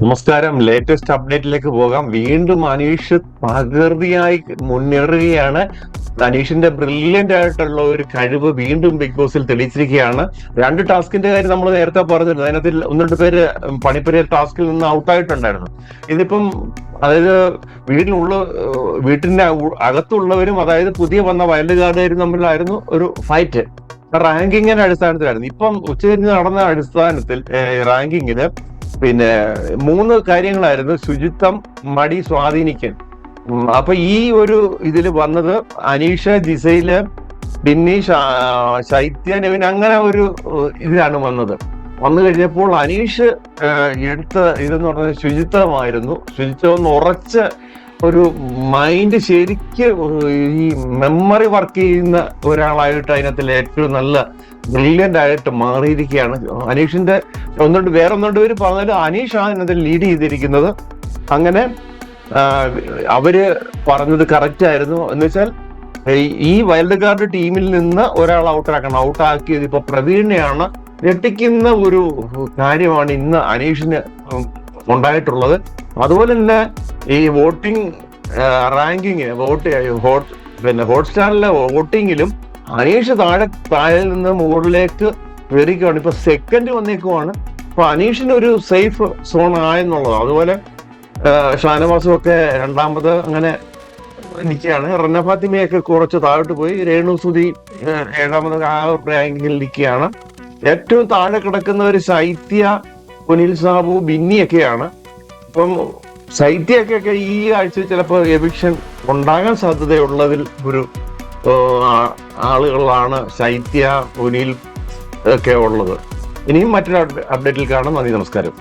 നമസ്കാരം. ലേറ്റസ്റ്റ് അപ്ഡേറ്റിലേക്ക് പോകാം. വീണ്ടും അനീഷ് തകൃതിയായി മുന്നേറുകയാണ്. അനീഷിന്റെ ബ്രില്യന്റ് ആയിട്ടുള്ള ഒരു കഴിവ് വീണ്ടും ബിഗ് ബോസിൽ തെളിയിച്ചിരിക്കുകയാണ്. 2 ടാസ്കിന്റെ കാര്യം നമ്മൾ നേരത്തെ പറഞ്ഞിരുന്നു. അതിനകത്ത് 1-2 പേര് പണിപ്പുര ടാസ്കിൽ നിന്ന് ഔട്ടായിട്ടുണ്ടായിരുന്നു. ഇതിപ്പം അതായത് വീട്ടിന്റെ അകത്തുള്ളവരും അതായത് പുതിയ വന്ന വൈൽഡ്കാർഡുകാരും തമ്മിലായിരുന്നു ഒരു ഫൈറ്റ്. റാങ്കിങ്ങിന്റെ അടിസ്ഥാനത്തിലായിരുന്നു. ഇപ്പം ഉച്ചതിരിഞ്ഞ് നടന്ന അടിസ്ഥാനത്തിൽ റാങ്കിങ്ങില് 3 കാര്യങ്ങളായിരുന്നു: ശുചിത്വം, മടി, സ്വാധീനിക്കൽ. അപ്പൊ ഈ ഒരു ഇതില് വന്നത് അനീഷ, ജിസയില്, ബിന്നി, ശൈത്യ, നെവിൻ, അങ്ങനെ ഒരു ഇതിലാണ് വന്നു കഴിഞ്ഞപ്പോൾ അനീഷ് എടുത്ത ഇതെന്ന് പറഞ്ഞാൽ ശുചിത്വമായിരുന്നു. ശുചിത്വം ഉറച്ച ഒരു മൈൻഡ് ശരിക്ക് ഈ മെമ്മറി വർക്ക് ചെയ്യുന്ന ഒരാളായിട്ട് അതിനകത്തിൽ ഏറ്റവും നല്ല ബ്രില്യന്റ് ആയിട്ട് മാറിയിരിക്കുകയാണ് അനീഷിന്റെ. വേറൊന്നുകൊണ്ട് പേര് പറഞ്ഞാൽ അനീഷാണ് ഇതിനകത്ത് ലീഡ് ചെയ്തിരിക്കുന്നത്. അങ്ങനെ അവര് പറഞ്ഞത് കറക്റ്റ് ആയിരുന്നു. എന്ന് വെച്ചാൽ ഈ വൈൽഡ് കാർഡ് ടീമിൽ നിന്ന് ഒരാൾ ഔട്ടാക്കിയത് ഇപ്പൊ പ്രവീണിനെയാണ്. ഞെട്ടിക്കുന്ന ഒരു കാര്യമാണ് ഇന്ന് അനീഷിന് ഉണ്ടായിട്ടുള്ളത്. അതുപോലെ തന്നെ ഈ വോട്ടിംഗ് റാങ്കിങ് ഹോട്ട്സ്റ്റാറിലെ വോട്ടിങ്ങിലും അനീഷ് താഴെ നിന്ന് മുകളിലേക്ക് കയറിക്കുകയാണ്. ഇപ്പൊ സെക്കൻഡ് വന്നേക്കുവാണ്. അപ്പൊ അനീഷിന് ഒരു സേഫ് സോൺ ആയെന്നുള്ളത്. അതുപോലെ ഷാനവാസും ഒക്കെ 2ാമത് അങ്ങനെ നിൽക്കുകയാണ്. റന്ന ഫാത്തിമയൊക്കെ കുറച്ച് താഴോട്ട് പോയി. രേണു സുധി 7ാമത് ആ റാങ്കിങ്ങിൽ നിൽക്കുകയാണ്. ഏറ്റവും താഴെ കിടക്കുന്നവർ ശൈത്യ, സുനിൽ സാബു, ബിന്നിയൊക്കെയാണ്. അപ്പം ശൈത്യൊക്കെ ഈ ആഴ്ച ചിലപ്പോൾ എവിക്ഷൻ ഉണ്ടാകാൻ സാധ്യതയുള്ളതിൽ ഒരു ആളുകളാണ് ശൈത്യ, സുനിൽ ഒക്കെ ഉള്ളത്. ഇനിയും മറ്റൊരു അപ്ഡേറ്റിൽ കാണാം. നന്ദി, നമസ്കാരം.